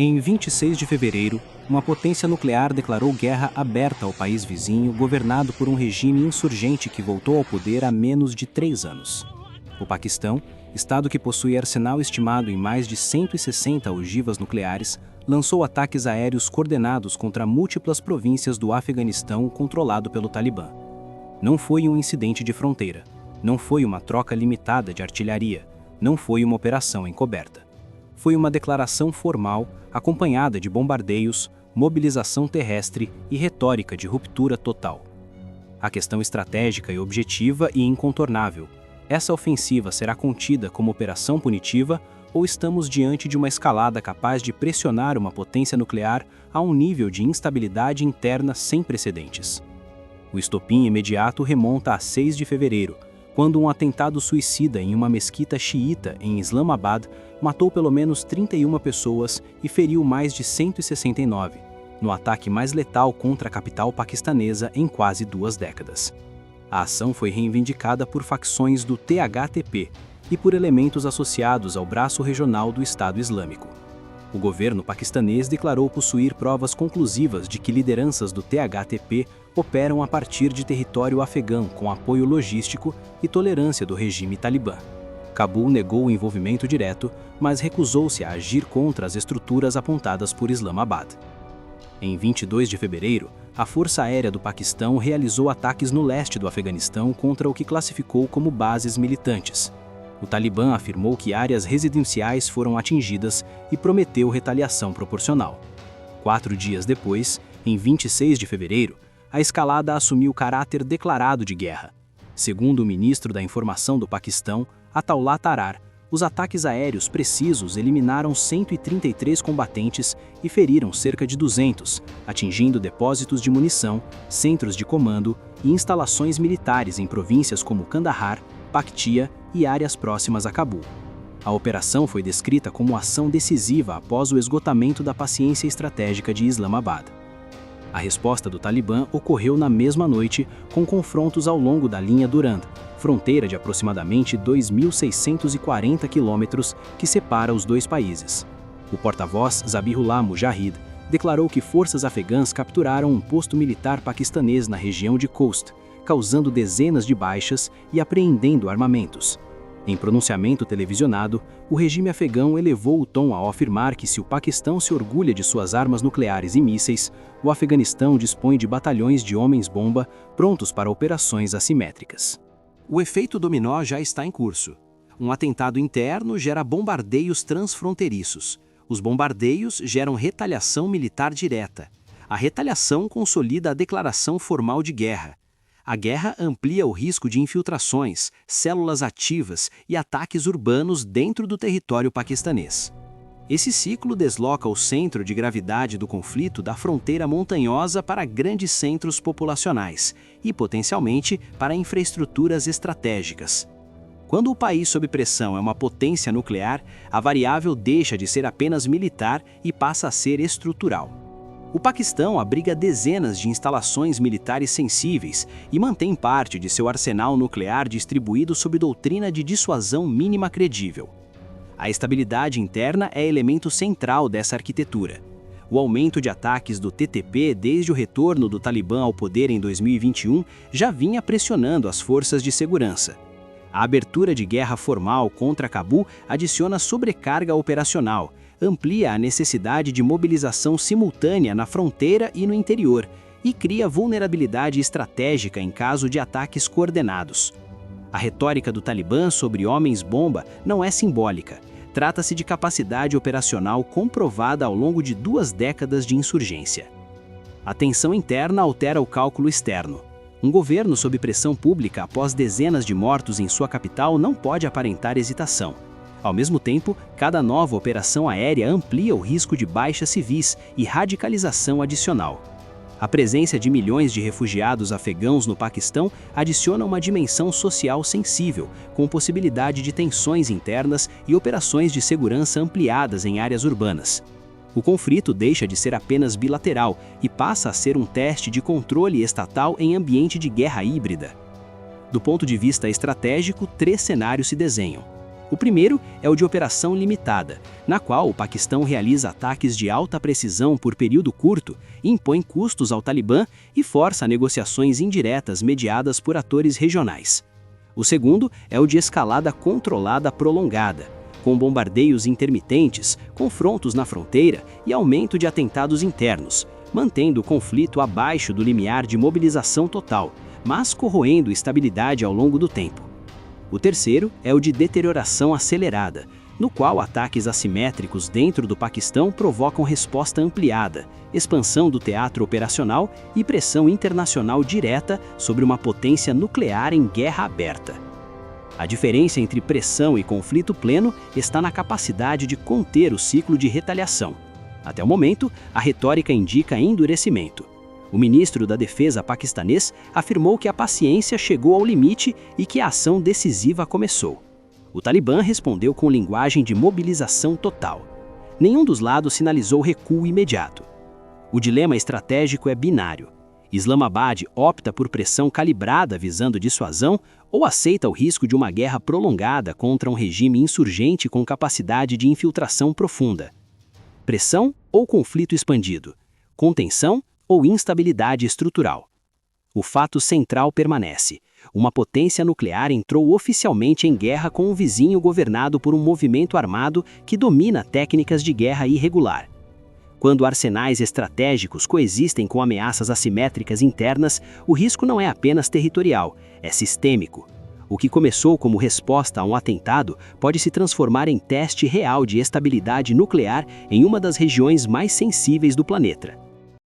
Em 26 de fevereiro, uma potência nuclear declarou guerra aberta ao país vizinho, governado por um regime insurgente que voltou ao poder há menos de 3 anos. O Paquistão, estado que possui arsenal estimado em mais de 160 ogivas nucleares, lançou ataques aéreos coordenados contra múltiplas províncias do Afeganistão controlado pelo Talibã. Não foi um incidente de fronteira, não foi uma troca limitada de artilharia, não foi uma operação encoberta. Foi uma declaração formal, acompanhada de bombardeios, mobilização terrestre e retórica de ruptura total. A questão estratégica é objetiva e incontornável. Essa ofensiva será contida como operação punitiva ou estamos diante de uma escalada capaz de pressionar uma potência nuclear a um nível de instabilidade interna sem precedentes? O estopim imediato remonta a 6 de fevereiro, quando um atentado suicida em uma mesquita xiita em Islamabad matou pelo menos 31 pessoas e feriu mais de 169, no ataque mais letal contra a capital paquistanesa em quase 2 décadas. A ação foi reivindicada por facções do THTP e por elementos associados ao braço regional do Estado Islâmico. O governo paquistanês declarou possuir provas conclusivas de que lideranças do THTP operam a partir de território afegão com apoio logístico e tolerância do regime talibã. Cabul negou o envolvimento direto, mas recusou-se a agir contra as estruturas apontadas por Islamabad. Em 22 de fevereiro, a Força Aérea do Paquistão realizou ataques no leste do Afeganistão contra o que classificou como bases militantes. O Talibã afirmou que áreas residenciais foram atingidas e prometeu retaliação proporcional. 4 dias depois, em 26 de fevereiro, a escalada assumiu caráter declarado de guerra. Segundo o ministro da Informação do Paquistão, Ataullah Tarar, os ataques aéreos precisos eliminaram 133 combatentes e feriram cerca de 200, atingindo depósitos de munição, centros de comando e instalações militares em províncias como Kandahar, Paktia e áreas próximas a Cabul. A operação foi descrita como ação decisiva após o esgotamento da paciência estratégica de Islamabad. A resposta do Talibã ocorreu na mesma noite, com confrontos ao longo da linha Durand, fronteira de aproximadamente 2.640 quilômetros que separa os dois países. O porta-voz Zabihullah Mujahid declarou que forças afegãs capturaram um posto militar paquistanês na região de Khost, causando dezenas de baixas e apreendendo armamentos. Em pronunciamento televisionado, o regime afegão elevou o tom ao afirmar que se o Paquistão se orgulha de suas armas nucleares e mísseis, o Afeganistão dispõe de batalhões de homens-bomba prontos para operações assimétricas. O efeito dominó já está em curso. Um atentado interno gera bombardeios transfronteiriços. Os bombardeios geram retaliação militar direta. A retaliação consolida a declaração formal de guerra. A guerra amplia o risco de infiltrações, células ativas e ataques urbanos dentro do território paquistanês. Esse ciclo desloca o centro de gravidade do conflito da fronteira montanhosa para grandes centros populacionais e, potencialmente, para infraestruturas estratégicas. Quando o país sob pressão é uma potência nuclear, a variável deixa de ser apenas militar e passa a ser estrutural. O Paquistão abriga dezenas de instalações militares sensíveis e mantém parte de seu arsenal nuclear distribuído sob doutrina de dissuasão mínima credível. A estabilidade interna é elemento central dessa arquitetura. O aumento de ataques do TTP desde o retorno do Talibã ao poder em 2021 já vinha pressionando as forças de segurança. A abertura de guerra formal contra Cabul adiciona sobrecarga operacional, amplia a necessidade de mobilização simultânea na fronteira e no interior e cria vulnerabilidade estratégica em caso de ataques coordenados. A retórica do Talibã sobre homens-bomba não é simbólica. Trata-se de capacidade operacional comprovada ao longo de 2 décadas de insurgência. A tensão interna altera o cálculo externo. Um governo sob pressão pública após dezenas de mortos em sua capital não pode aparentar hesitação. Ao mesmo tempo, cada nova operação aérea amplia o risco de baixas civis e radicalização adicional. A presença de milhões de refugiados afegãos no Paquistão adiciona uma dimensão social sensível, com possibilidade de tensões internas e operações de segurança ampliadas em áreas urbanas. O conflito deixa de ser apenas bilateral e passa a ser um teste de controle estatal em ambiente de guerra híbrida. Do ponto de vista estratégico, 3 cenários se desenham. O primeiro é o de operação limitada, na qual o Paquistão realiza ataques de alta precisão por período curto, impõe custos ao Talibã e força negociações indiretas mediadas por atores regionais. O segundo é o de escalada controlada prolongada, com bombardeios intermitentes, confrontos na fronteira e aumento de atentados internos, mantendo o conflito abaixo do limiar de mobilização total, mas corroendo estabilidade ao longo do tempo. O terceiro é o de deterioração acelerada, no qual ataques assimétricos dentro do Paquistão provocam resposta ampliada, expansão do teatro operacional e pressão internacional direta sobre uma potência nuclear em guerra aberta. A diferença entre pressão e conflito pleno está na capacidade de conter o ciclo de retaliação. Até o momento, a retórica indica endurecimento. O ministro da Defesa paquistanês afirmou que a paciência chegou ao limite e que a ação decisiva começou. O Talibã respondeu com linguagem de mobilização total. Nenhum dos lados sinalizou recuo imediato. O dilema estratégico é binário. Islamabad opta por pressão calibrada visando dissuasão ou aceita o risco de uma guerra prolongada contra um regime insurgente com capacidade de infiltração profunda. Pressão ou conflito expandido? Contenção ou instabilidade estrutural? O fato central permanece. Uma potência nuclear entrou oficialmente em guerra com um vizinho governado por um movimento armado que domina técnicas de guerra irregular. Quando arsenais estratégicos coexistem com ameaças assimétricas internas, o risco não é apenas territorial, é sistêmico. O que começou como resposta a um atentado pode se transformar em teste real de estabilidade nuclear em uma das regiões mais sensíveis do planeta.